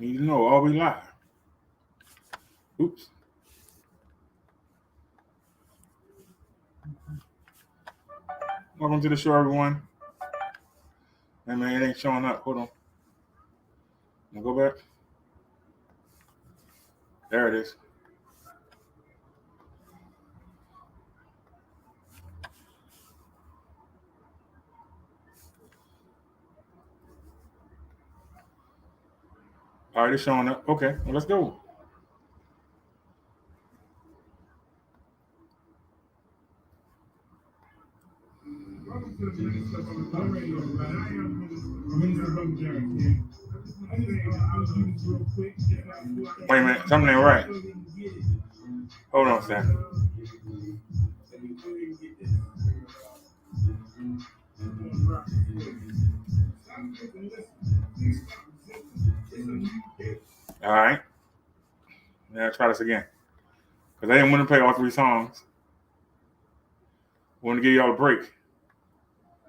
Need to know, are we live? Oops. Welcome to the show, everyone. Hey, man, it ain't showing up. Hold on. Now go back. There it is. All right, it's showing up. Okay, well, let's go. Welcome to the Minister of the Radio. I am Minister of Jerry. Wait a minute, something ain't right. Hold on a second. All right. Now try this again. Because I didn't want to play all three songs. I want to give y'all a break.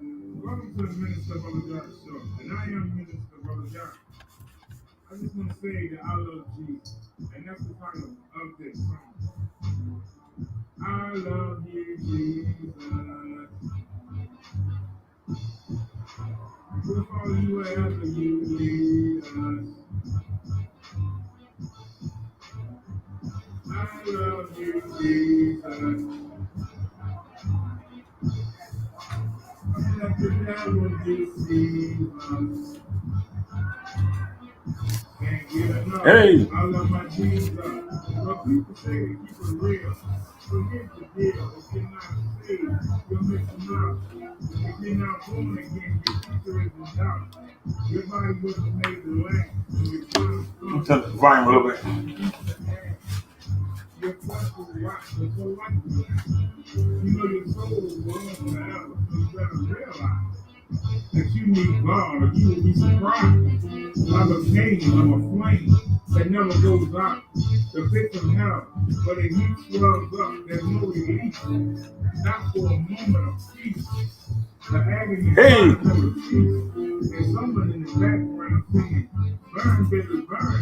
Welcome to the Minister of the Jerry show. And I am Minister of the Jerry. I just want to say that I love Jesus. And that's the title of this song. I love you, Jesus. We'll follow you wherever you lead us. I love you, Jesus. Let the devil deceive us. Can't get enough. Hey. I love my Jesus. But people say to keep it real. So here's the deal. If you're not saved, you're missing out. If you're not born again, your future is in doubt. Your body wasn't made to last. I'll turn the volume a little bit. Your flesh will rot, but so like you know your soul will go on forever. So you better realize that you need God, or you will be surprised by the pain of a flame that never goes out. The pit of hell, but it heat swells up. There's no relief, not for a moment of peace. The agony never ceases. There's someone in the background singing, "Burn, baby, burn."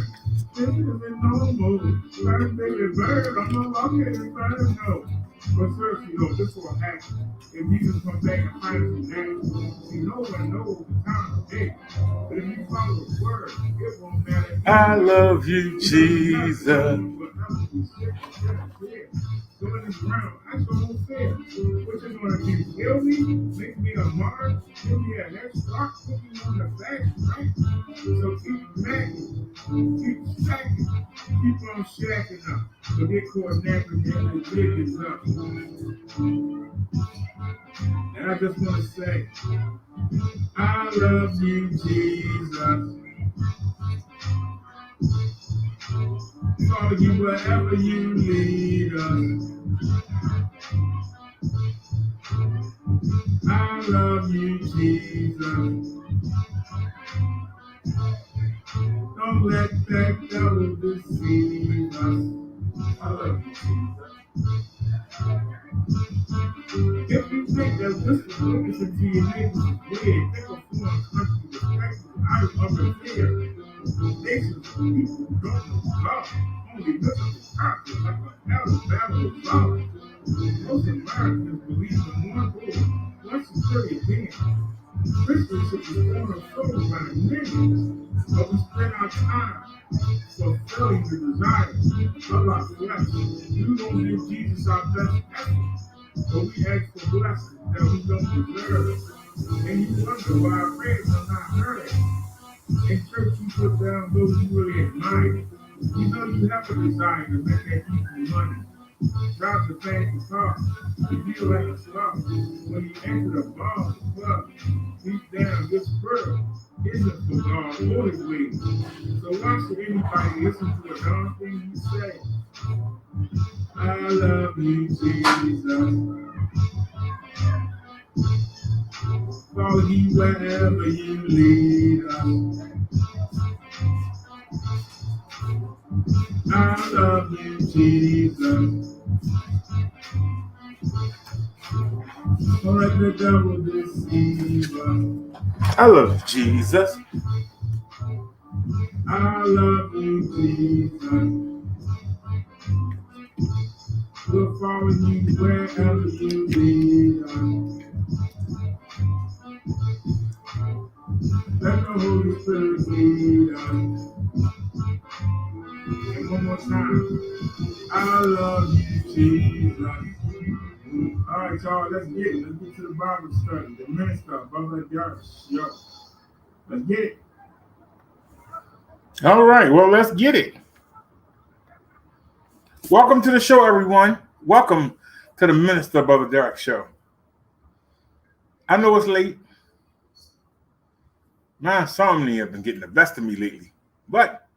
This isn't normal. Burn, baby, burn. I'm no longer in burn, no. But seriously, though, this will happen. If Jesus comes back and finds you now, see, no one knows the time of day. But if you follow the word, it won't matter. I love you, Jesus. So in this ground, I sure won't fail. What you gonna do? Kill me? Make me a martyr? Give me a head start? Put me on the back, right? So keep smacking, keep stacking, keep on shacking up. So get caught napping and the wig is up. And I just want to say, I love you, Jesus. Follow you wherever you lead us. I love you, Jesus. Don't let that devil deceive us. I love you, Jesus. If you think that this is witnessing to your neighbor's weird, think of foreign country respectful out of fear. Nations of people who don't know God, only miserable cops like a Alabama dollar. Most Americans believe in one Lord, one superior being. Christians should be cornerstones by the millions, but we spend our time fulfilling the desires of our flesh. We don't give Jesus our best effort, but we ask for blessings that we don't deserve. And you wonder why our prayers are not heard. In church, you put down those you really admire. You know you have a desire to make that equal money. Drive the fancy car. You feel like a star. When you enter the bar or club, deep down, this world isn't for God or his ways. So why should anybody listen to a darn thing you say? I love you, Jesus. Follow you wherever you lead us. I love you, Jesus. Don't let the devil deceive us. I love you, Jesus. I love you, Jesus. We'll follow you wherever you lead us. Let the Holy Spirit lead us. And one more time. I love you, Jesus. All right, y'all, let's get it. Let's get to the Bible study. The minister, Brother Josh. Yo, let's get it. All right, well, let's get it. Welcome to the show, everyone. Welcome to the Minister Brother Derek Show. I know it's late. My insomnia has been getting the best of me lately, but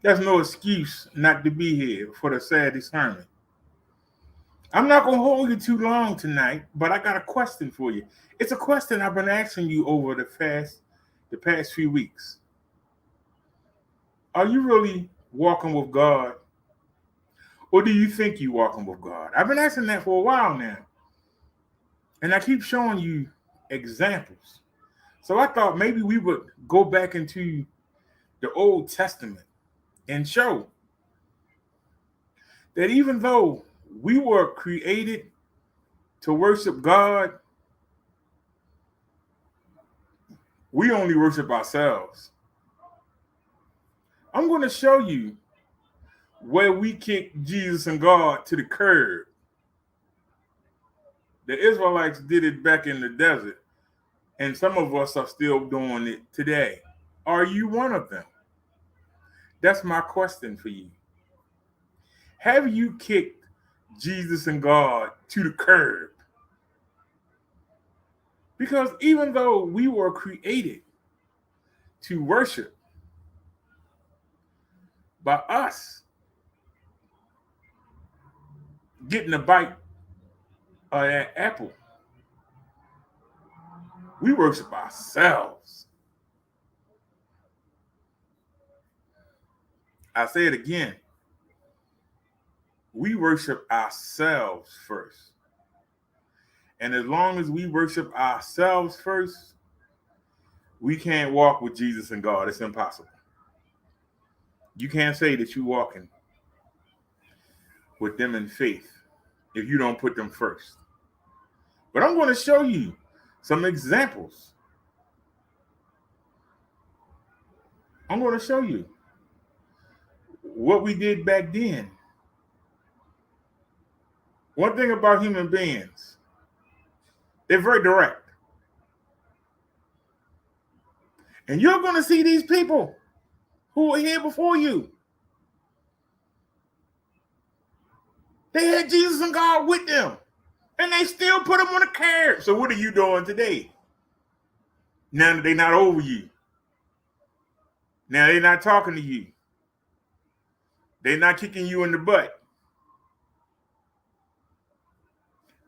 there's no excuse not to be here for the Saturday sermon. I'm not going to hold you too long tonight, but I got a question for you. It's a question I've been asking you over the past few weeks. Are you really walking with God? Or do you think you're walking with God? I've been asking that for a while now. And I keep showing you examples. So I thought maybe we would go back into the Old Testament and show that even though we were created to worship God, we only worship ourselves. I'm going to show you where we kicked Jesus and God to the curb. The Israelites did it back in the desert, and some of us are still doing it today. Are you one of them? That's my question for you. Have you kicked Jesus and God to the curb? Because even though we were created to worship, by us getting a bite of that apple, we worship ourselves. I say it again. We worship ourselves first. And as long as we worship ourselves first, we can't walk with Jesus and God. It's impossible. You can't say that you're walking with them in faith if you don't put them first. But I'm going to show you some examples. I'm going to show you what we did back then. One thing about human beings, they're very direct. And you're going to see these people who were here before you. They had Jesus and God with them. And they still put them on the curb. So what are you doing today? Now that they're not over you. Now they're not talking to you. They're not kicking you in the butt.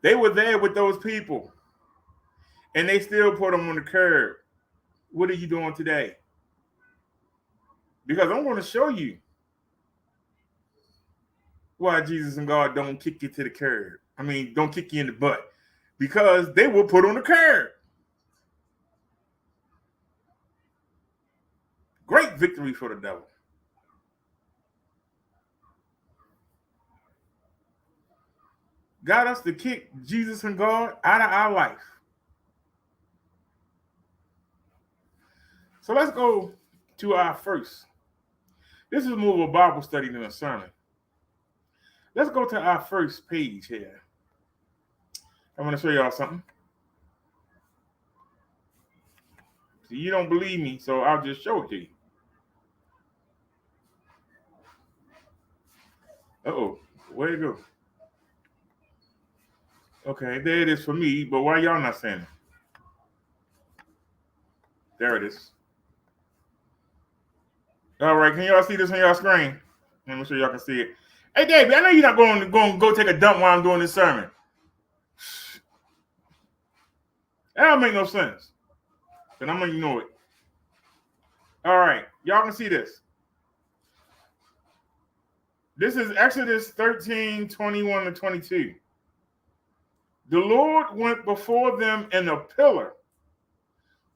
They were there with those people. And they still put them on the curb. What are you doing today? Because I'm going to show you why Jesus and God don't kick you to the curb. I mean, don't kick you in the butt. Because they will put on the curb. Great victory for the devil. Got us to kick Jesus and God out of our life. So let's go to our first. This is more of a Bible study than a sermon. Let's go to our first page here. I'm going to show y'all something. See, you don't believe me, so I'll just show it to you. Uh-oh, where'd it go? Okay, there it is for me, but why y'all not saying it? There it is. All right, can y'all see this on y'all screen? Let me show y'all can see it. Hey, David, I know you're not going to go take a dump while I'm doing this sermon. That don't make no sense. But I'm going to ignore it. All right, y'all can see this. This is Exodus 13:21-22. The Lord went before them in a pillar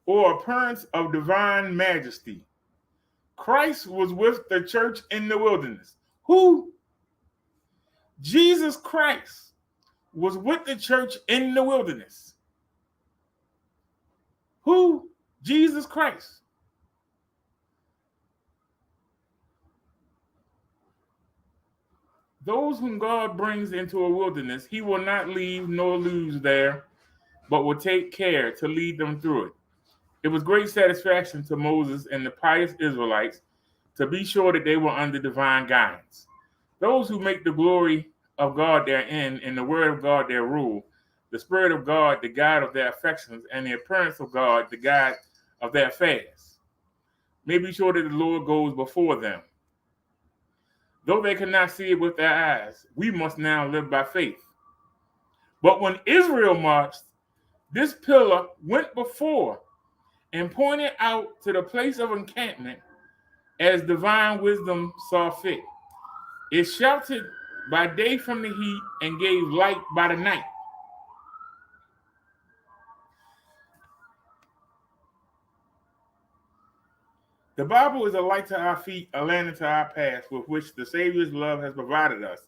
or appearance of divine majesty Christ was with the church in the wilderness. Who? Jesus Christ was with the church in the wilderness. Who? Jesus Christ. Those whom God brings into a wilderness, he will not leave nor lose there, but will take care to lead them through it. It was great satisfaction to Moses and the pious Israelites to be sure that they were under divine guidance. Those who make the glory of God their end and the word of God their rule, the Spirit of God the guide of their affections, and the appearance of God the guide of their affairs, may be sure that the Lord goes before them. Though they cannot see it with their eyes, we must now live by faith. But when Israel marched, this pillar went before and pointed out to the place of encampment as divine wisdom saw fit. It sheltered by day from the heat and gave light by the night. The Bible is a light to our feet, a lantern to our path, with which the Savior's love has provided us.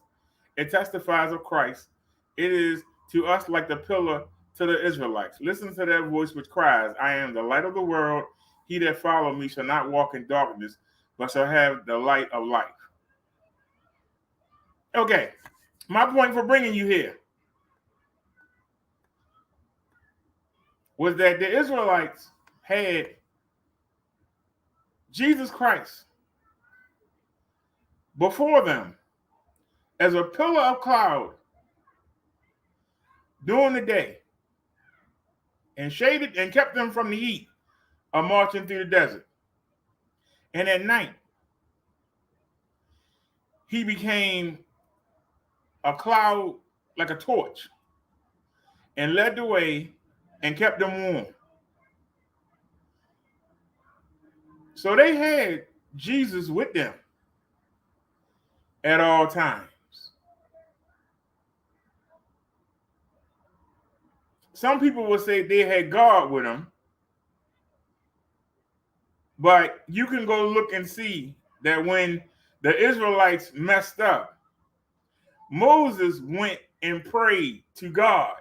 It testifies of Christ. It is to us like the pillar to the Israelites. Listen to their voice which cries, I am the light of the world. He that follow me shall not walk in darkness, but shall have the light of life. Okay, my point for bringing you here was that the Israelites had Jesus Christ before them as a pillar of cloud during the day and shaded and kept them from the heat of marching through the desert. And at night, he became a cloud like a torch and led the way and kept them warm. So they had Jesus with them at all times. Some people would say they had God with them, but you can go look and see that when the Israelites messed up, Moses went and prayed to God.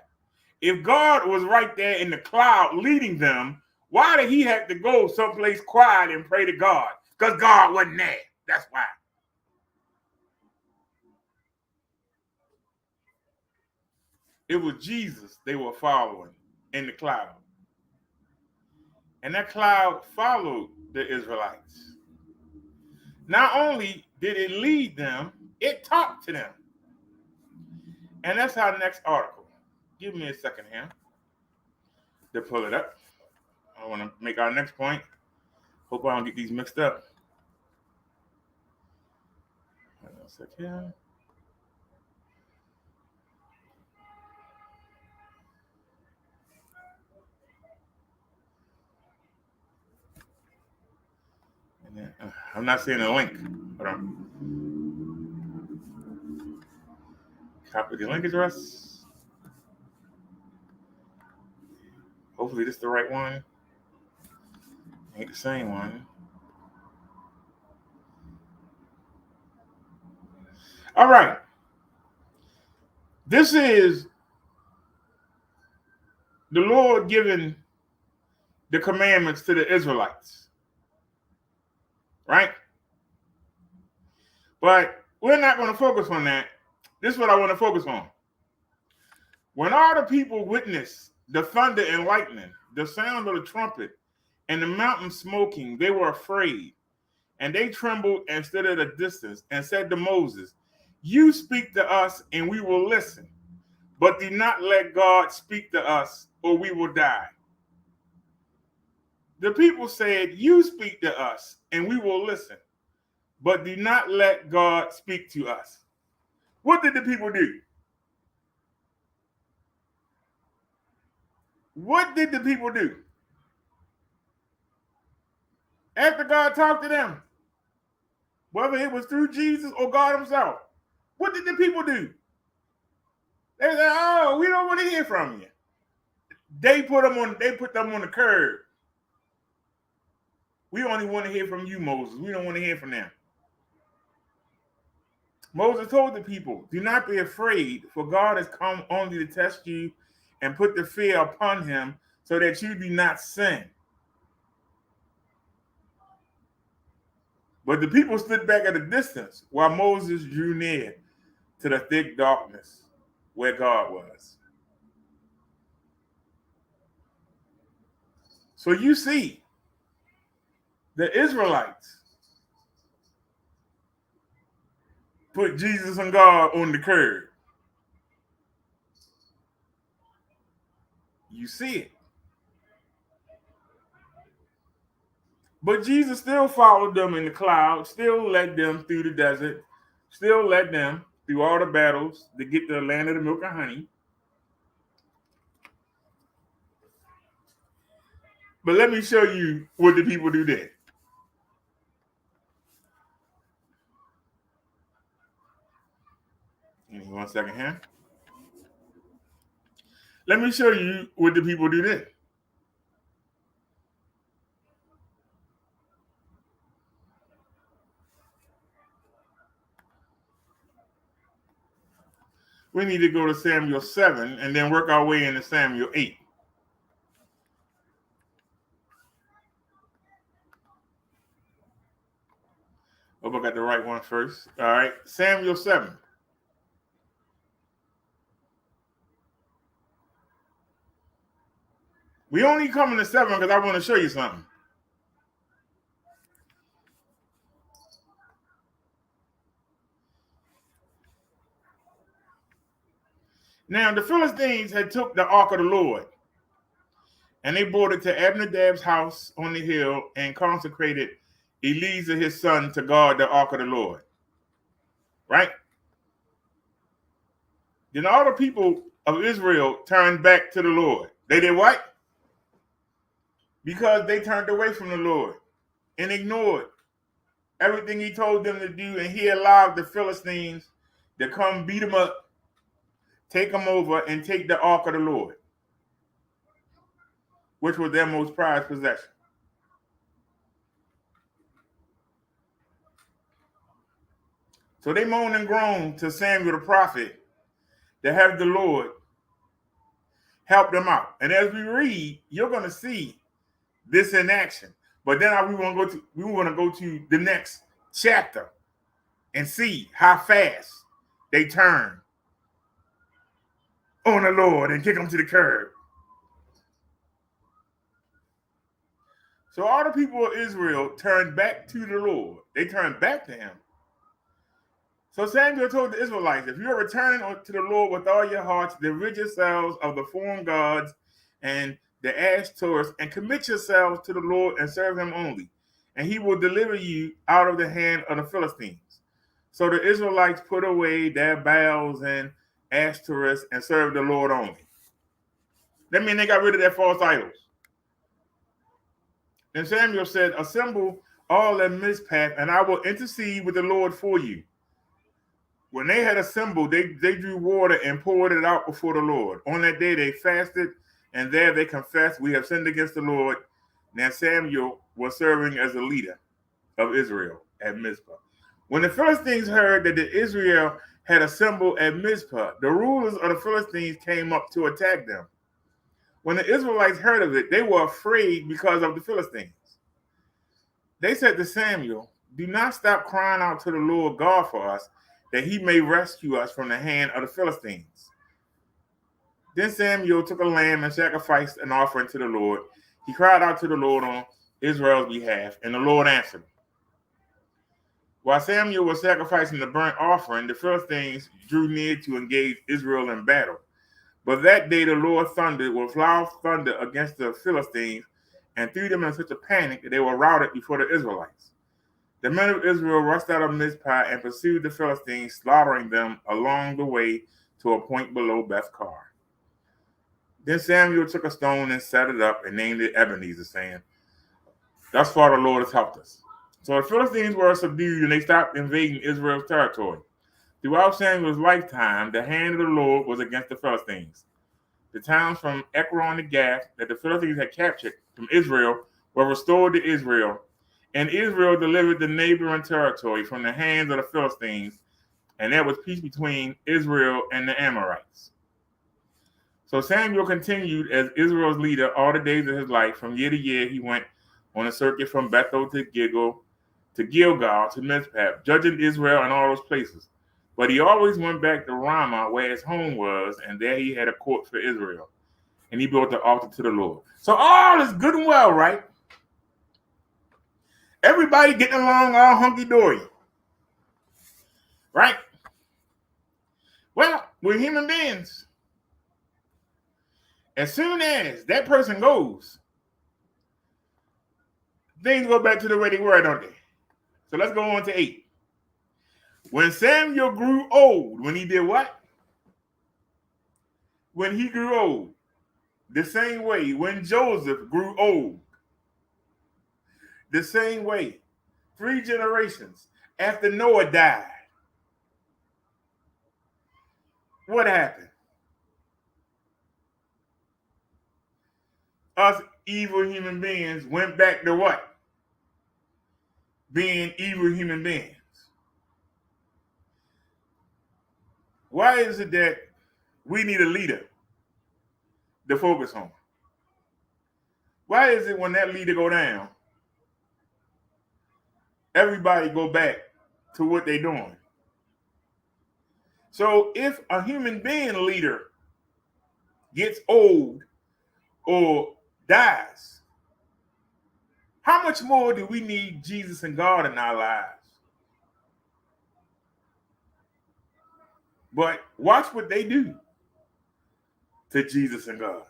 If God was right there in the cloud leading them, why did he have to go someplace quiet and pray to God? Because God wasn't there. That's why. It was Jesus they were following in the cloud. And that cloud followed the Israelites. Not only did it lead them, it talked to them. And that's our next article. Give me a second here to pull it up. I want to make our next point. Hope I don't get these mixed up. Hold on a sec here. And then, I'm not seeing a link. Hold on. Copy the link address. Hopefully this is the right one. Ain't the same one. All right. This is the Lord giving the commandments to the Israelites. Right? But we're not going to focus on that. This is what I want to focus on. When all the people witnessed the thunder and lightning, the sound of the trumpet, and the mountain smoking, they were afraid. And they trembled and stood at a distance and said to Moses, you speak to us and we will listen, but do not let God speak to us or we will die. The people said, you speak to us and we will listen, but do not let God speak to us. What did the people do? What did the people do? After God talked to them, whether it was through Jesus or God himself, what did the people do? They said, oh, we don't want to hear from you. They put them on the curb. We only want to hear from you, Moses. We don't want to hear from them. Moses told the people, do not be afraid, for God has come only to test you and put the fear upon him so that you do not sin. But the people stood back at a distance while Moses drew near to the thick darkness where God was. So you see, the Israelites put Jesus and God on the curb. You see it. But Jesus still followed them in the cloud, still led them through the desert, still led them through all the battles to get to the land of the milk and honey. But let me show you what the people do there. Give me 1 second here. Let me show you what the people do there. We need to go to Samuel 7 and then work our way into Samuel 8. Hope I got the right one first. All right, Samuel 7. We only coming to 7 because I want to show you something. Now, the Philistines had took the ark of the Lord, and they brought it to Abinadab's house on the hill and consecrated Eleazar his son to guard the ark of the Lord. Right? Then all the people of Israel turned back to the Lord. They did what? Because they turned away from the Lord and ignored everything he told them to do, and he allowed the Philistines to come beat them up, take them over, and take the ark of the Lord, which was their most prized possession. So they moaned and groaned to Samuel the prophet to have the Lord help them out. And as we read, you're going to see this in action. But then we want to go to the next chapter and see how fast they turn on the Lord and kick them to the curb. So all the people of Israel turned back to the Lord. They turned back to him. So Samuel told the Israelites, if you are returning to the Lord with all your hearts, then rid yourselves of the foreign gods and the Ashtoreths, and commit yourselves to the Lord and serve him only, and he will deliver you out of the hand of the Philistines. So the Israelites put away their Baals and Ashtoreths and served the Lord only. That means they got rid of their false idols. Then Samuel said, assemble all at Mizpah, and I will intercede with the Lord for you. When they had assembled, they drew water and poured it out before the Lord. On that day they fasted, and there they confessed, we have sinned against the Lord. Now Samuel was serving as a leader of Israel at Mizpah. When the Philistines heard that the Israel had assembled at Mizpah, the rulers of the Philistines came up to attack them. When the Israelites heard of it, they were afraid because of the Philistines. They said to Samuel, do not stop crying out to the Lord God for us, that he may rescue us from the hand of the Philistines. Then Samuel took a lamb and sacrificed an offering to the Lord. He cried out to the Lord on Israel's behalf, and the Lord answered him. While Samuel was sacrificing the burnt offering, the Philistines drew near to engage Israel in battle. But that day the Lord thundered with loud thunder against the Philistines and threw them in such a panic that they were routed before the Israelites. The men of Israel rushed out of Mizpah and pursued the Philistines, slaughtering them along the way to a point below Beth-kar. Then Samuel took a stone and set it up and named it Ebenezer, saying, thus far the Lord has helped us. So the Philistines were subdued and they stopped invading Israel's territory. Throughout Samuel's lifetime, the hand of the Lord was against the Philistines. The towns from Ekron to Gath that the Philistines had captured from Israel were restored to Israel, And Israel delivered the neighboring territory from the hands of the Philistines, and there was peace between Israel and the Amorites. So Samuel continued as Israel's leader all the days of his life. From year to year, he went on a circuit from Bethel to Gilgal to Mizpah, judging Israel in all those places. But he always went back to Ramah, where his home was, and there he had a court for Israel. And he built the altar to the Lord. So all is good and well, right? Everybody getting along all hunky-dory. Right? Well, we're human beings. As soon as that person goes, things go back to the way they were, don't they? So let's go on to 8. When Samuel grew old, when he did what? When he grew old. The same way when Joseph grew old. The same way. 3 generations after Noah died. What happened? Us evil human beings went back to what? Being evil human beings. Why is it that we need a leader to focus on? Why is it when that leader go down, everybody go back to what they're doing? So if a human being leader gets old or dies, how much more do we need Jesus and God in our lives? But watch what they do to Jesus and God.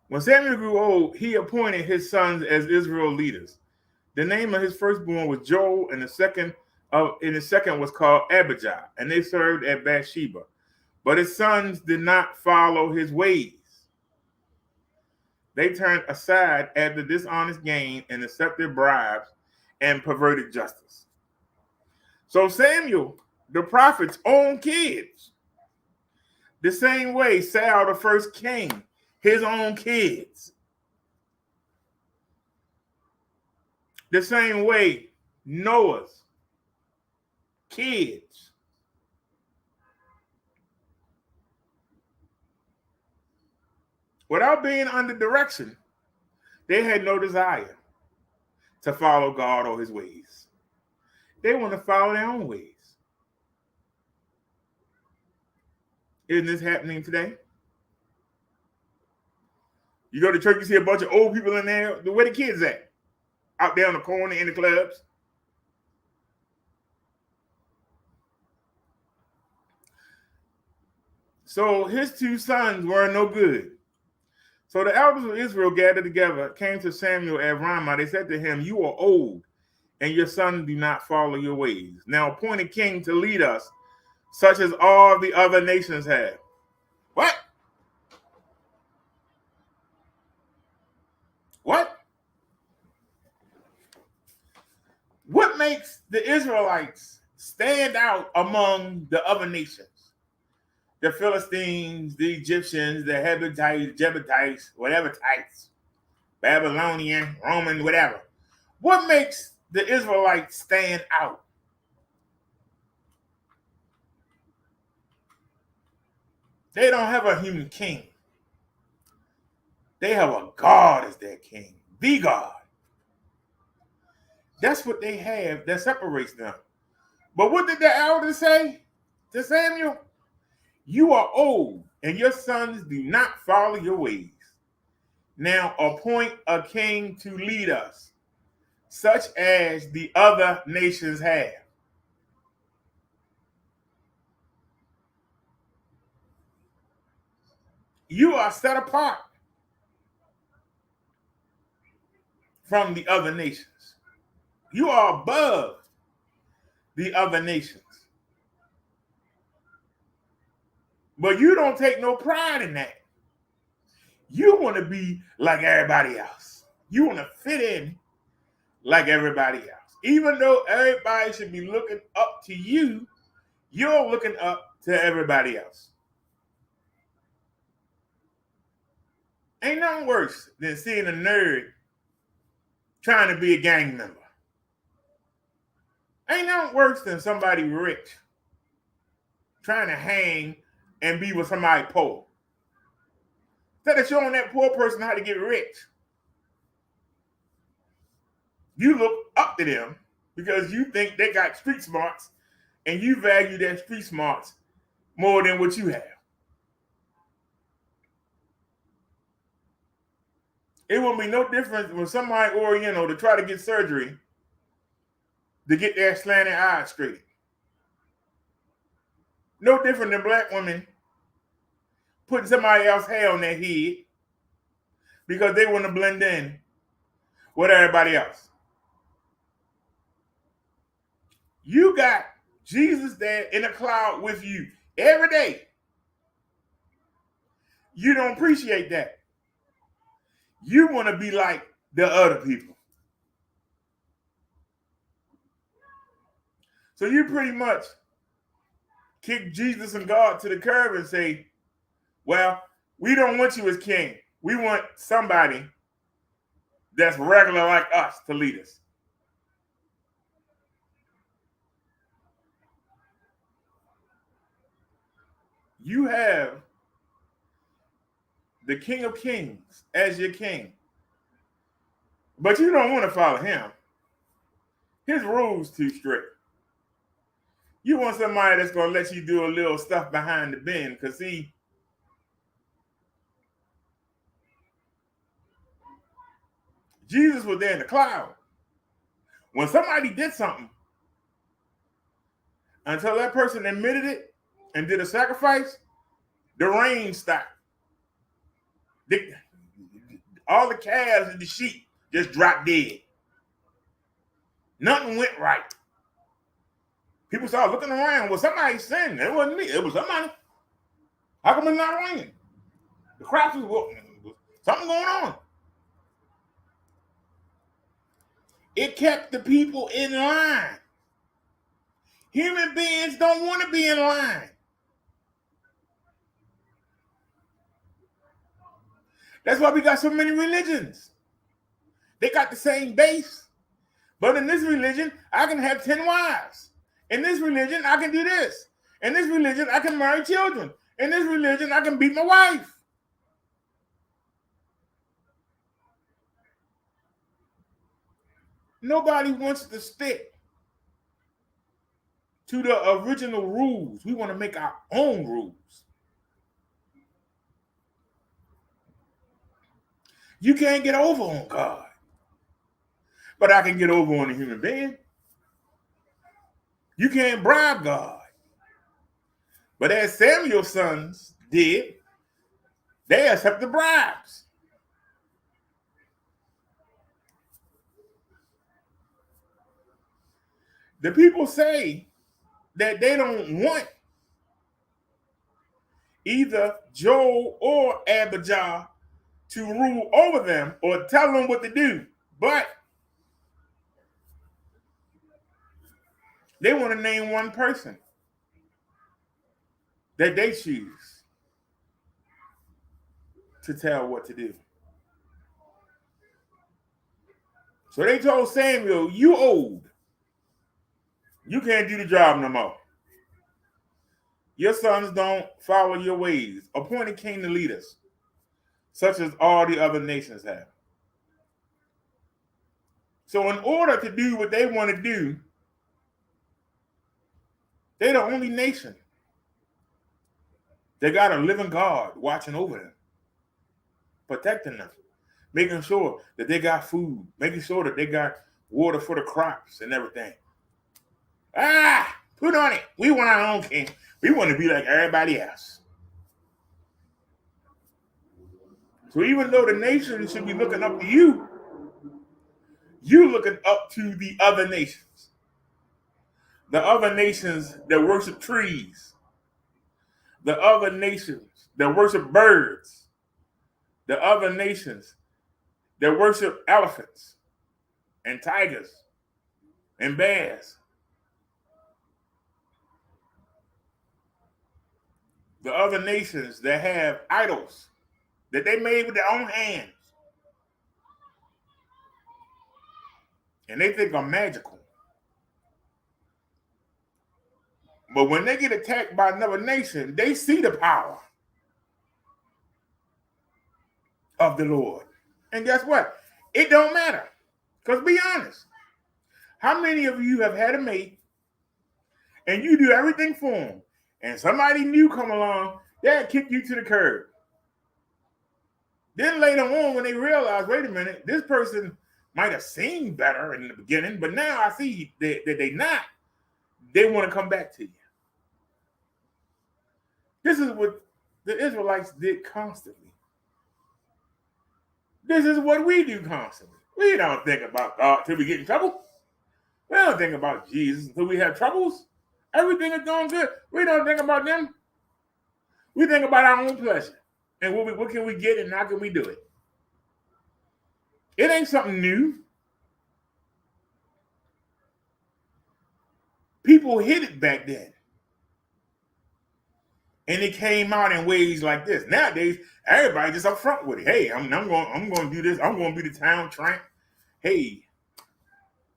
When Samuel grew old, he appointed his sons as Israel leaders. The name of his firstborn was Joel, and the second was called Abijah, and they served at Bathsheba. But his sons did not follow his ways. They turned aside after dishonest gain and accepted bribes and perverted justice. So Samuel, the prophet's own kids, the same way Saul, the first king, his own kids. The same way Noah's kids. Without being under direction, they had no desire to follow God or his ways. They want to follow their own ways. Isn't this happening today? You go to church, you see a bunch of old people in there. Where the kids at? Out there on the corner in the clubs. So his 2 sons were no good. So the elders of Israel gathered together, came to Samuel at Ramah. They said to him, "You are old, and your sons do not follow your ways. Now appoint a king to lead us, such as all the other nations have." What? What? What makes the Israelites stand out among the other nations? The Philistines, the Egyptians, the Hebrides, Jebusites, whatever types, Babylonian, Roman, whatever. What makes the Israelites stand out? They don't have a human king. They have a God as their king, the God. That's what they have that separates them. But what did the elders say to Samuel? "You are old, and your sons do not follow your ways. Now appoint a king to lead us, such as the other nations have." You are set apart from the other nations. You are above the other nations. But you don't take no pride in that. You want to be like everybody else. You want to fit in like everybody else. Even though everybody should be looking up to you, you're looking up to everybody else. Ain't nothing worse than seeing a nerd trying to be a gang member. Ain't nothing worse than somebody rich trying to hang and be with somebody poor. Instead of showing that poor person how to get rich, you look up to them because you think they got street smarts and you value their street smarts more than what you have. It will be no different when somebody Oriental to try to get surgery to get their slanted eyes straight. No different than black women putting somebody else's hair on their head because they want to blend in with everybody else. You got Jesus there in a cloud with you every day. You don't appreciate that. You want to be like the other people. So you pretty much kick Jesus and God to the curb and say, well, we don't want you as king. We want somebody that's regular like us to lead us. You have the King of Kings as your king, but you don't want to follow him. His rules too strict. You want somebody that's going to let you do a little stuff behind the bend, because see, Jesus was there in the cloud. When somebody did something, until that person admitted it and did a sacrifice, the rain stopped. All the calves and the sheep just dropped dead. Nothing went right. People started looking around. Well, somebody sinned. It wasn't me. It was somebody. How come it's not raining? The crops was something going on. It kept the people in line. Human beings don't want to be in line. That's why we got so many religions. They got the same base. But in this religion, I can have 10 wives. In this religion, I can do this. In this religion, I can marry children. In this religion, I can beat my wife. Nobody wants to stick to the original rules. We want to make our own rules. You can't get over on God. But I can get over on a human being. You can't bribe God. But as Samuel's sons did, they accepted bribes. The people say that they don't want either Joel or Abijah to rule over them or tell them what to do. But they want to name one person that they choose to tell what to do. So they told Samuel, you old. You can't do the job no more. Your sons don't follow your ways. Appoint a king to lead us, such as all the other nations have. So in order to do what they want to do, they're the only nation. They got a living God watching over them, protecting them, making sure that they got food, making sure that they got water for the crops and everything. Put on it. We want our own king. We want to be like everybody else. So even though the nation should be looking up to you, you looking up to the other nations. The other nations that worship trees. The other nations that worship birds. The other nations that worship elephants and tigers and bears. The other nations that have idols that they made with their own hands. and they think are magical. But when they get attacked by another nation, they see the power of the Lord. And guess what? It don't matter. Because be honest, how many of you have had a mate and you do everything for them, and somebody new come along, they'll kick you to the curb. Then later on, when they realize, wait a minute, this person might have seemed better in the beginning, but now I see that they not. They want to come back to you. This is what the Israelites did constantly. This is what we do constantly. We don't think about God till we get in trouble. We don't think about Jesus until we have troubles. Everything is going good. We don't think about them. We think about our own pleasure. And what can we get and how can we do it? It ain't something new. People hid it back then. And it came out in ways like this. Nowadays, everybody just up front with it. Hey, I'm going to do this. I'm going to be the town tramp. Hey,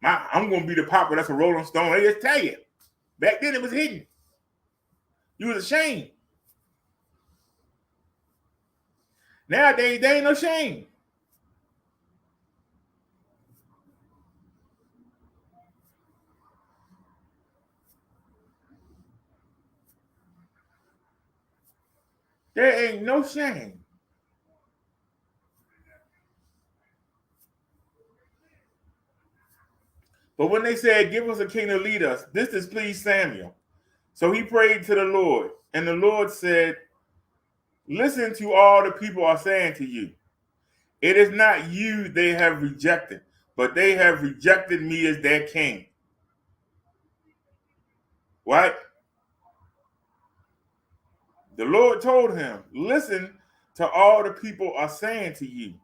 I'm going to be the papa that's a Rolling Stone. They just tell you. Back then, it was hidden. You was ashamed. Nowadays, there ain't no shame. There ain't no shame. But when they said, give us a king to lead us, this displeased Samuel. So he prayed to the Lord. And the Lord said, listen to all the people are saying to you. It is not you they have rejected, but they have rejected me as their king. What? The Lord told him, listen to all the people are saying to you.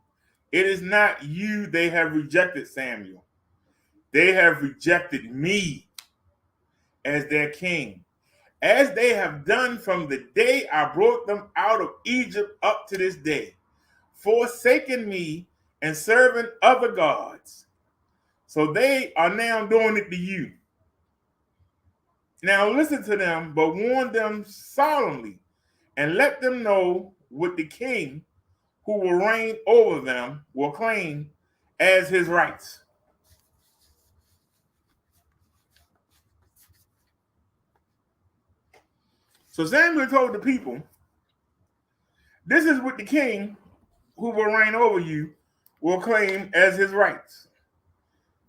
It is not you they have rejected, Samuel. They have rejected me as their king, as they have done from the day I brought them out of Egypt up to this day, forsaking me and serving other gods. So they are now doing it to you. Now listen to them, but warn them solemnly, and let them know what the king who will reign over them will claim as his rights. So Samuel told the people, this is what the king who will reign over you will claim as his rights.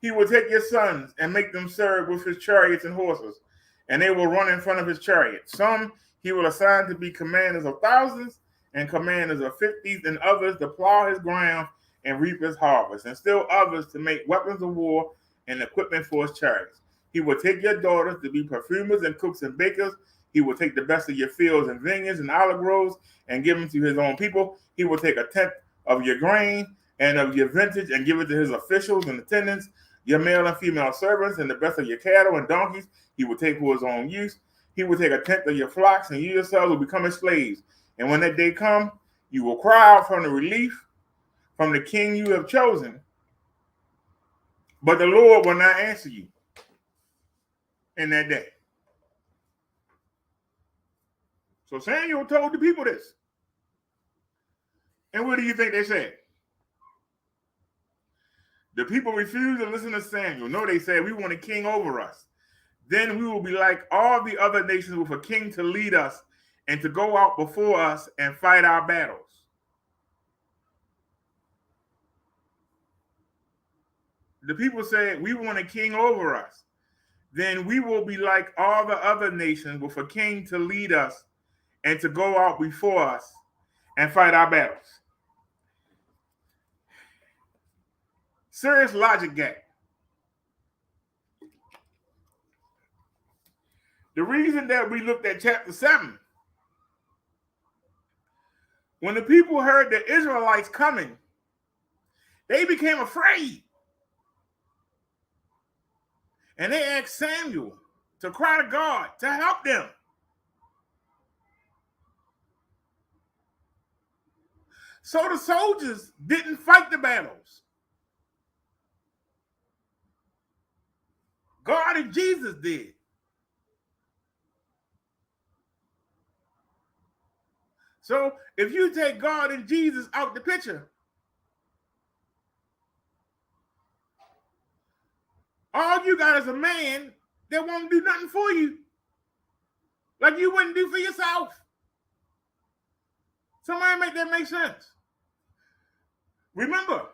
He will take your sons and make them serve with his chariots and horses, and they will run in front of his chariots. Some he will assign to be commanders of thousands and commanders of fifties, and others to plow his ground and reap his harvest, and still others to make weapons of war and equipment for his chariots. He will take your daughters to be perfumers and cooks and bakers. He will take the best of your fields and vineyards and olive groves and give them to his own people. He will take a tenth of your grain and of your vintage and give it to his officials and attendants, your male and female servants, and the best of your cattle and donkeys. He will take for his own use. He will take a tenth of your flocks, and you yourselves will become his slaves. And when that day comes, you will cry out from the relief from the king you have chosen, but the Lord will not answer you in that day. So Samuel told the people this. And what do you think they said? The people refused to listen to Samuel. No, they said, we want a king over us. Then we will be like all the other nations with a king to lead us and to go out before us and fight our battles. The people said, we want a king over us. Then we will be like all the other nations with a king to lead us and to go out before us and fight our battles. Serious logic gap. The reason that we looked at chapter 7, when the people heard the Israelites coming, they became afraid. And they asked Samuel to cry to God to help them. So the soldiers didn't fight the battles. God and Jesus did. So if you take God and Jesus out the picture, all you got is a man that won't do nothing for you, like you wouldn't do for yourself. Somebody make that make sense. Remember,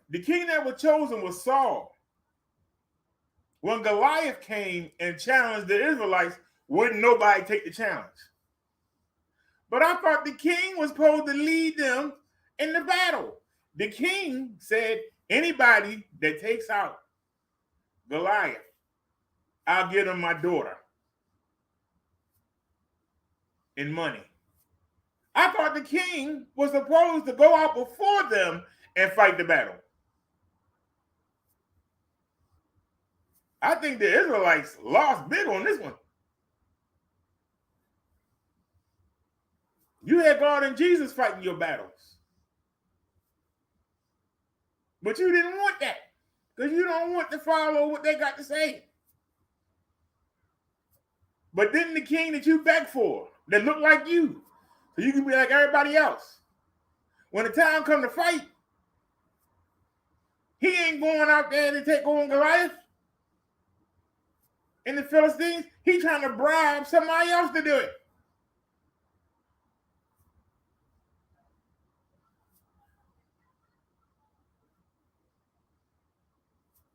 the king that was chosen was Saul. When Goliath came and challenged the Israelites, wouldn't nobody take the challenge. But I thought the king was supposed to lead them in the battle. The king said, anybody that takes out Goliath, I'll give them my daughter in money. I thought the king was supposed to go out before them and fight the battle. I think the Israelites lost big on this one. You had God and Jesus fighting your battles. But you didn't want that because you don't want to follow what they got to say. But then the king that you beg for, that look like you, so you can be like everybody else. When the time comes to fight, he ain't going out there to take on Goliath and the Philistines. He trying to bribe somebody else to do it.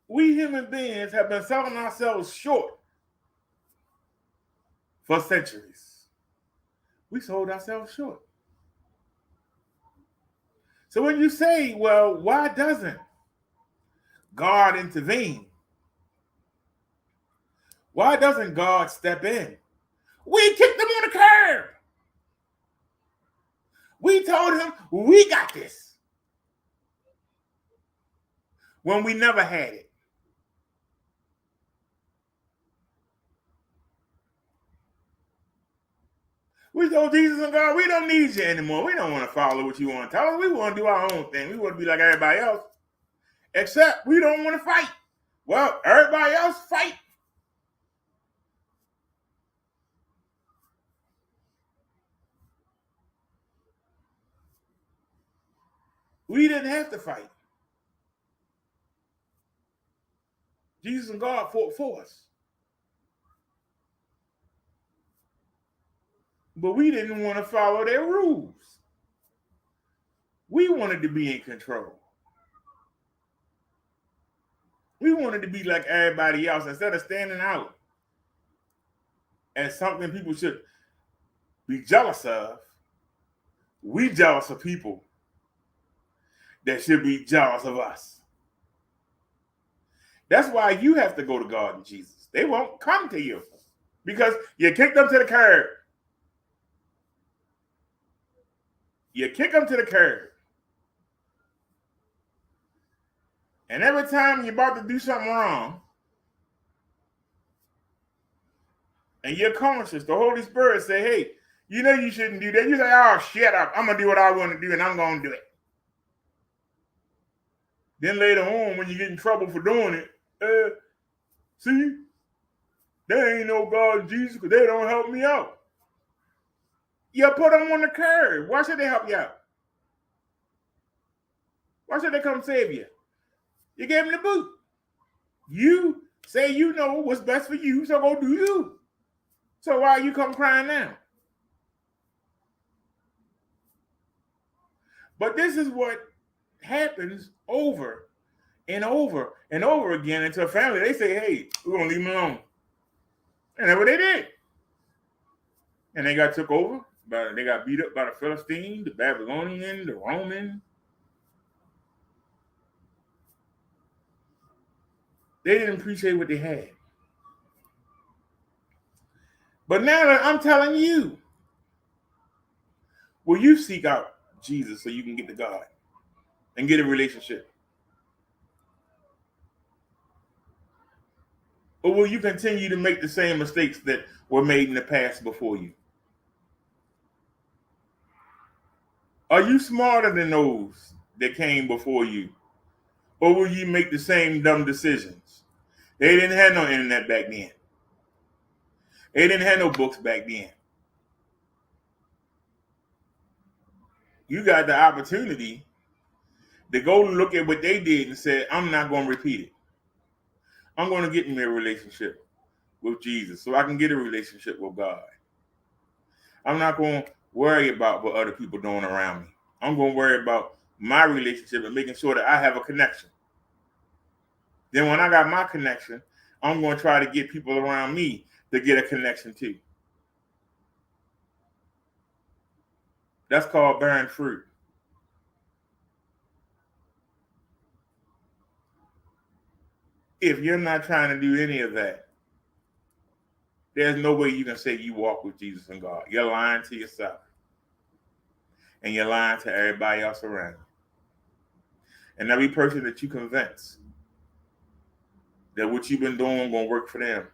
We human beings have been selling ourselves short for centuries. We sold ourselves short. So when you say, well, why doesn't God intervene? Why doesn't God step in? We kicked him on the curb. We told him we got this when we never had it. We told Jesus and God, we don't need you anymore. We don't want to follow what you want to tell us. We want to do our own thing. We want to be like everybody else. Except we don't want to fight. Well, everybody else fight. We didn't have to fight. Jesus and God fought for us. But we didn't want to follow their rules. We wanted to be in control. We wanted to be like everybody else. Instead of standing out as something people should be jealous of, we jealous of people that should be jealous of us. That's why you have to go to God and Jesus. They won't come to you because you kicked them to the curb. You kick them to the curb. And every time you're about to do something wrong, and you're conscious, the Holy Spirit say, hey, you know you shouldn't do that. You say, oh, shut up. I'm going to do what I want to do, and I'm going to do it. Then later on, when you get in trouble for doing it, see, there ain't no God and Jesus because they don't help me out. You put them on the curb. Why should they help you out? Why should they come save you? You gave them the boot. You say you know what's best for you, so go do you. So why you come crying now? But this is what happens over and over and over again into a family. They say, hey, we're going to leave them alone. And that's what they did. And they got took over. They got beat up by the Philistine, the Babylonian, the Roman. They didn't appreciate what they had. But now that I'm telling you, will you seek out Jesus so you can get to God and get a relationship? Or will you continue to make the same mistakes that were made in the past before you? Are you smarter than those that came before you? Or will you make the same dumb decisions? They didn't have no internet back then. They didn't have no books back then. You got the opportunity to go look at what they did and say, I'm not going to repeat it. I'm going to get me a relationship with Jesus so I can get a relationship with God. I'm not going to worry about what other people doing around me. I'm going to worry about my relationship and making sure that I have a connection. Then when I got my connection, I'm going to try to get people around me to get a connection too. That's called bearing fruit. If you're not trying to do any of that, there's no way you can say you walk with Jesus and God. You're lying to yourself. And you're lying to everybody else around you. And every person that you convince that what you've been doing gonna work for them,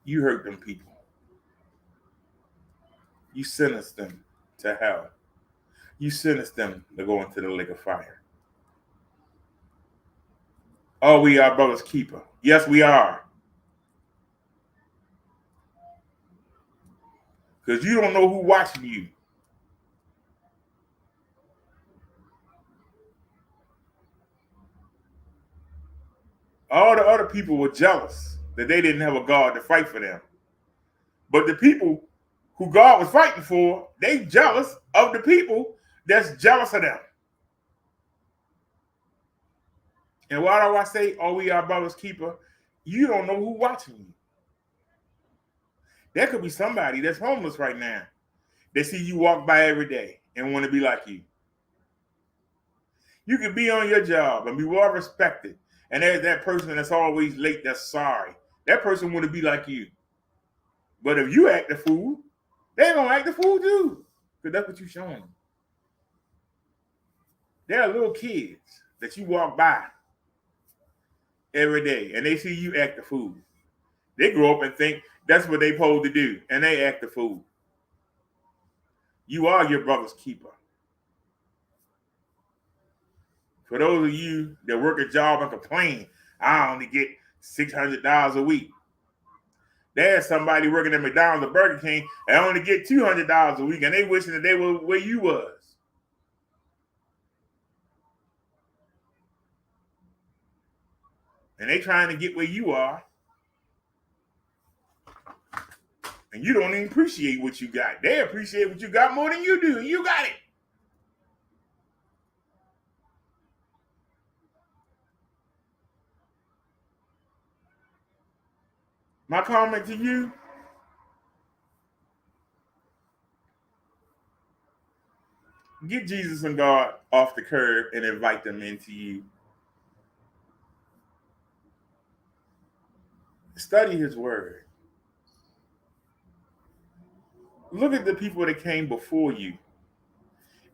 you hurt them people. You sentence them to hell. You sentence them to go into the lake of fire. Oh, we are brother's keeper. Yes, we are. Because you don't know who's watching you. All the other people were jealous that they didn't have a God to fight for them. But the people who God was fighting for, they jealous of the people that's jealous of them. And why do I say, oh, we are brother's keeper? You don't know who's watching you. There could be somebody that's homeless right now that see you walk by every day and want to be like you. You could be on your job and be well respected. And there's that person that's always late that's sorry. That person want to be like you. But if you act the fool, they're going to act the fool too. Because that's what you're showing them. There are little kids that you walk by every day and they see you act the fool. They grow up and think that's what they're supposed to do. And they act the fool. You are your brother's keeper. For those of you that work a job and complain, I only get $600 a week. There's somebody working at McDonald's or Burger King and only get $200 a week, and they wishing that they were where you was. And they trying to get where you are, and you don't even appreciate what you got. They appreciate what you got more than you do. You got it. My comment to you, get Jesus and God off the curb and invite them into you. Study his word. Look at the people that came before you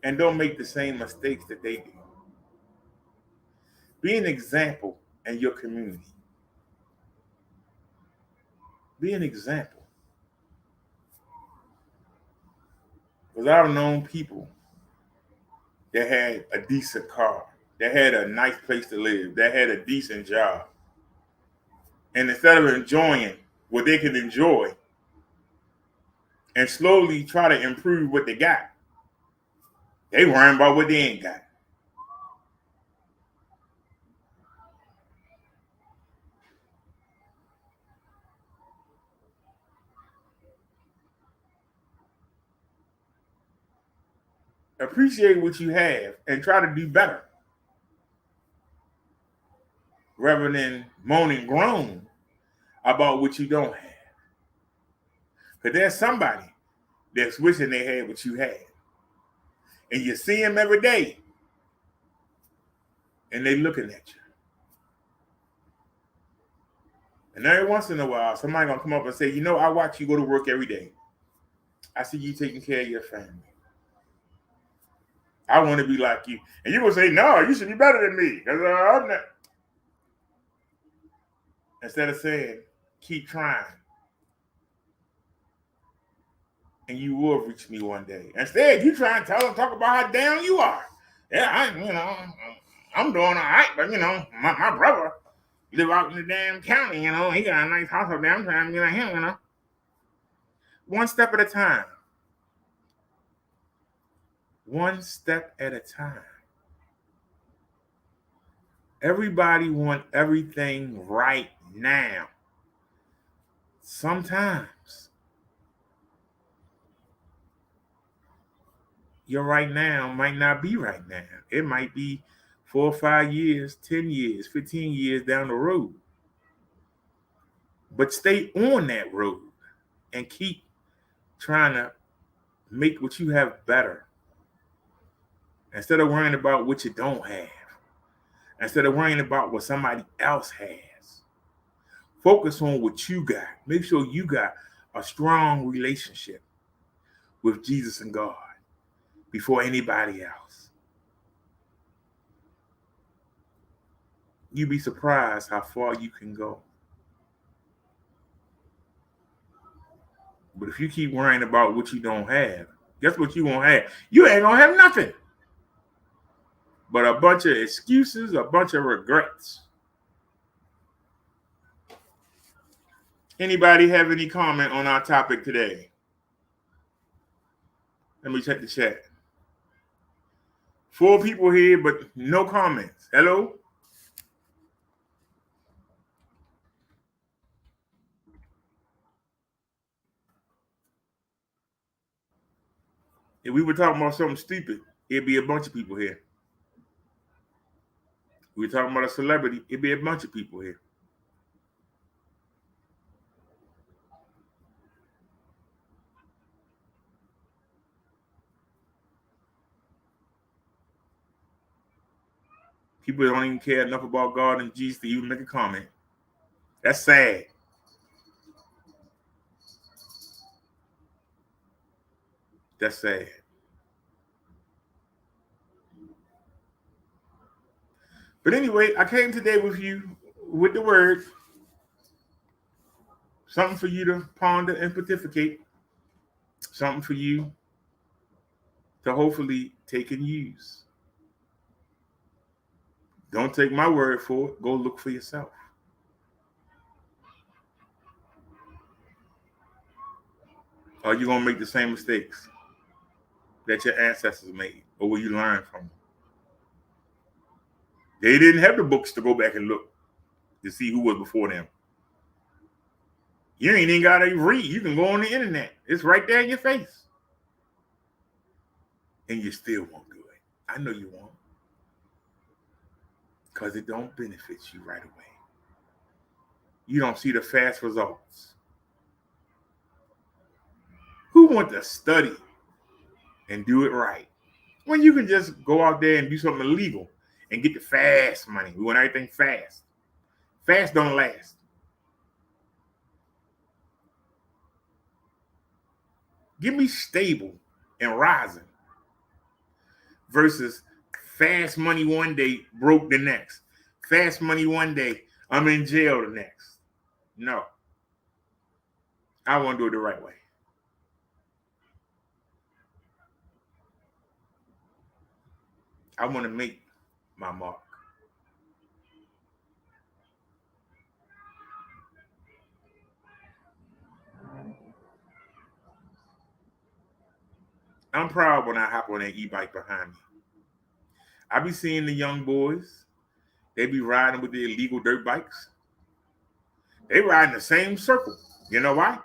and don't make the same mistakes that they do. Be an example in your community. Be an example. Because I've known people that had a decent car, that had a nice place to live, that had a decent job. And instead of enjoying what they can enjoy and slowly try to improve what they got, they worrying about what they ain't got. Appreciate what you have and try to do better rather than moan and groan about what you don't have. Because there's somebody that's wishing they had what you had. And you see them every day and they looking at you. And every once in a while, somebody gonna come up and say, you know, I watch you go to work every day. I see you taking care of your family. I want to be like you. And you're going to say, no, you should be better than me. Because I'm not. Instead of saying, keep trying. And you will reach me one day. Instead, you try and talk about how down you are. Yeah, I'm doing all right, but my brother live out in the damn county, he got a nice house up there. I'm trying to get at him, One step at a time. One step at a time. Everybody want everything right now. Sometimes your right now might not be right now. It might be 4 or 5 years, 10 years, 15 years down the road. But stay on that road and keep trying to make what you have better. Instead of worrying about what you don't have. Instead of worrying about what somebody else has. Focus on what you got. Make sure you got a strong relationship with Jesus and God before anybody else. You'd be surprised how far you can go. But if you keep worrying about what you don't have, guess what you won't have? You ain't gonna have nothing. But a bunch of excuses, a bunch of regrets. Anybody have any comment on our topic today? Let me check the chat. 4 people here, but no comments. Hello? If we were talking about something stupid, it'd be a bunch of people here. If we were talking about a celebrity, it'd be a bunch of people here. People don't even care enough about God and Jesus to even make a comment. That's sad. That's sad. But anyway, I came today with you with the word. Something for you to ponder and pontificate. Something for you to hopefully take and use. Don't take my word for it. Go look for yourself. Are you going to make the same mistakes that your ancestors made? Or will you learn from them? They didn't have the books to go back and look to see who was before them. You ain't even got to read. You can go on the internet. It's right there in your face. And you still won't do it. I know you won't. Because it don't benefit you right away. You don't see the fast results. Who wants to study and do it right when you can just go out there and do something illegal and get the fast money? We want everything fast. Fast don't last. Give me stable and rising versus fast money one day, broke the next. Fast money one day, I'm in jail the next. No. I want to do it the right way. I want to make my mark. I'm proud when I hop on that e-bike behind me. I be seeing the young boys. They be riding with the illegal dirt bikes. They ride in the same circle. You know why?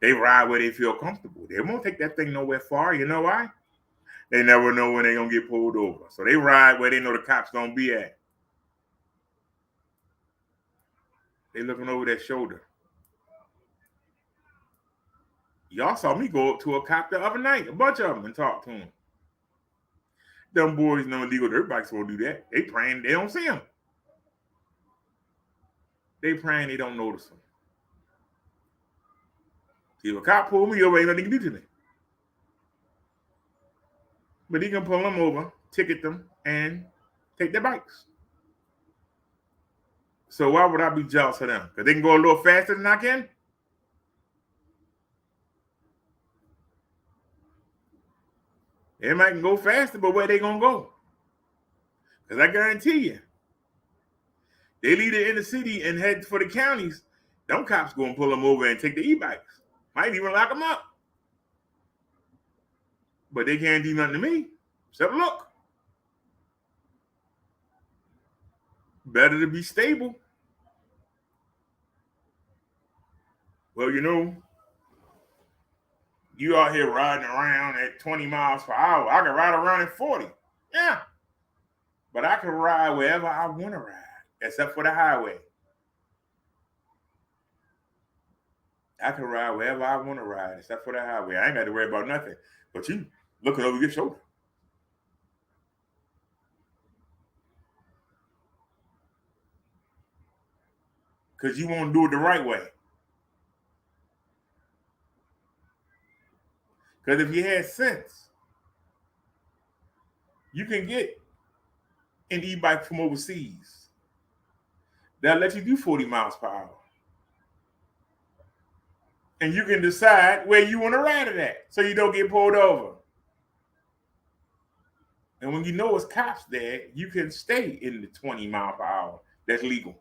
They ride where they feel comfortable. They won't take that thing nowhere far. You know why? They never know when they're going to get pulled over. So they ride where they know the cops going to be at. They looking over their shoulder. Y'all saw me go up to a cop the other night, a bunch of them, and talk to him. Them boys know illegal dirt bikes won't do that. They praying they don't see them. They praying they don't notice them. See, if a cop pull me over, ain't nothing he can do to me. But he can pull them over, ticket them, and take their bikes. So why would I be jealous of them? Because they can go a little faster than I can? They might can go faster, but where they going to go? Because I guarantee you, they leave the inner city and head for the counties, them cops going to pull them over and take the e-bikes. Might even lock them up. But they can't do nothing to me. Except look. Better to be stable. Well, you know, you out here riding around at 20 miles per hour. I can ride around at 40. Yeah. But I can ride wherever I want to ride, except for the highway. I can ride wherever I want to ride, except for the highway. I ain't got to worry about nothing. But you looking over your shoulder. Because you won't do it the right way. Because if you had sense, you can get an e-bike from overseas. That'll let you do 40 miles per hour. And you can decide where you want to ride it at so you don't get pulled over. And when you know it's cops there, you can stay in the 20 mile per hour. That's legal.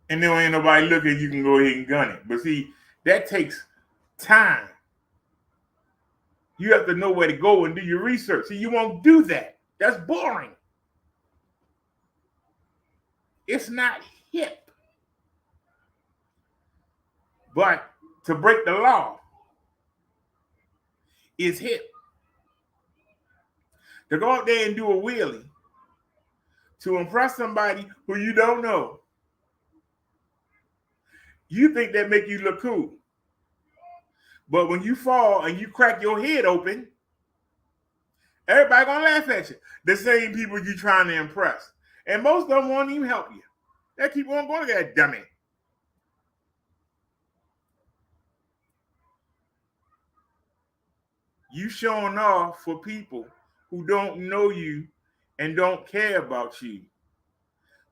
And there ain't nobody looking, you can go ahead and gun it. But see, that takes time. You have to know where to go and do your research. See, you won't do that. That's boring. It's not hip. But to break the law is hip. To go out there and do a wheelie to impress somebody who you don't know, you think that make you look cool. But when you fall and you crack your head open, everybody gonna laugh at you. The same people you trying to impress. And most of them won't even help you. They keep on going to that dummy. You showing off for people who don't know you and don't care about you.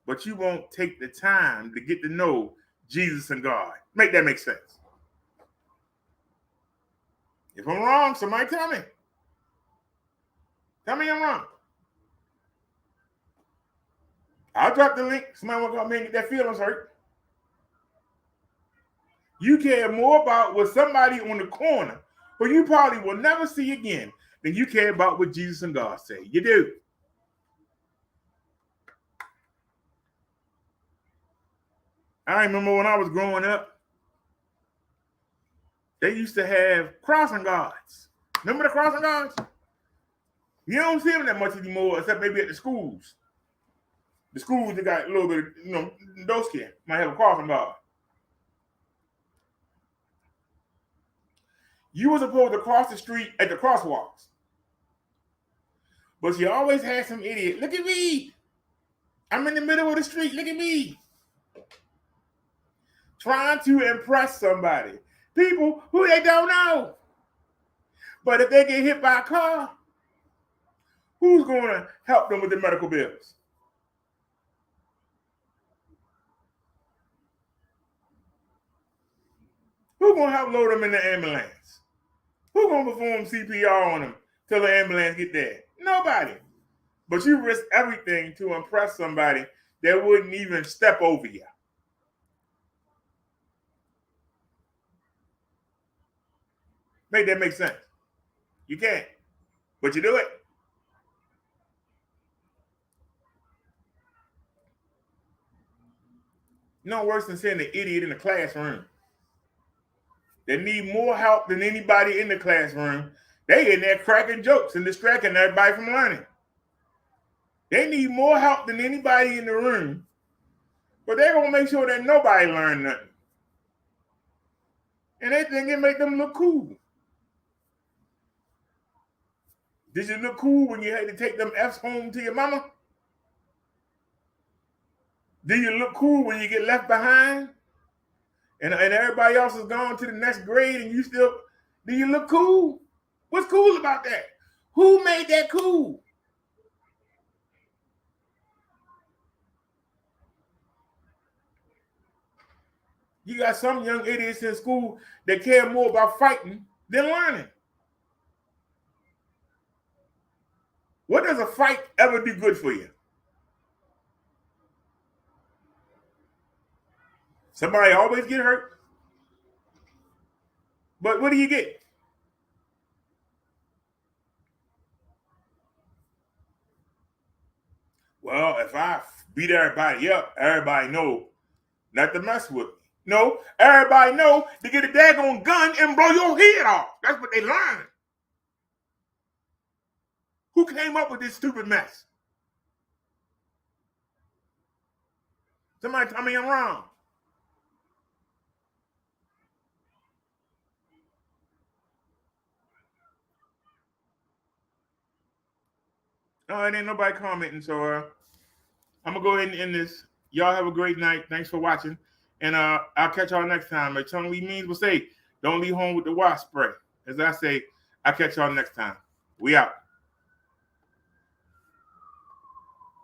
But you won't take the time to get to know Jesus and God. Make that make sense. If I'm wrong, somebody tell me. Tell me I'm wrong. I'll drop the link. Somebody want to come in and get their feelings hurt. You care more about what somebody on the corner who you probably will never see again than you care about what Jesus and God say. You do. I remember when I was growing up, they used to have crossing guards. Remember the crossing guards? You don't see them that much anymore, except maybe at the schools. The schools that got a little bit of, those kids might have a crossing guard. You were supposed to cross the street at the crosswalks. But you always had some idiot. Look at me. I'm in the middle of the street. Look at me. Trying to impress somebody. People who they don't know. But if they get hit by a car, who's going to help them with the medical bills? Who's going to help load them in the ambulance? Who's going to perform CPR on them till the ambulance get there? Nobody. But you risk everything to impress somebody that wouldn't even step over you. Make that make sense? You can't. But you do it. No worse than seeing an idiot in the classroom. They need more help than anybody in the classroom. They in there cracking jokes and distracting everybody from learning. They need more help than anybody in the room, but they're going to make sure that nobody learn nothing. And they think it make them look cool. Did you look cool when you had to take them F's home to your mama? Do you look cool when you get left behind? And everybody else is gone to the next grade and you still, do you look cool? What's cool about that? Who made that cool? You got some young idiots in school that care more about fighting than learning. What does a fight ever do good for you? Somebody always get hurt. But what do you get? Well, if I beat everybody up, everybody know not to mess with me. No, everybody know to get a daggone gun and blow your head off. That's what they learned. Who came up with this stupid mess? Somebody tell me I'm wrong. No, it ain't nobody commenting, so I'm gonna go ahead and end this. Y'all have a great night. Thanks for watching, and I'll catch y'all next time. Like Chung Lee Means will say, "Don't leave home with the wasp spray." As I say, I'll catch y'all next time. We out.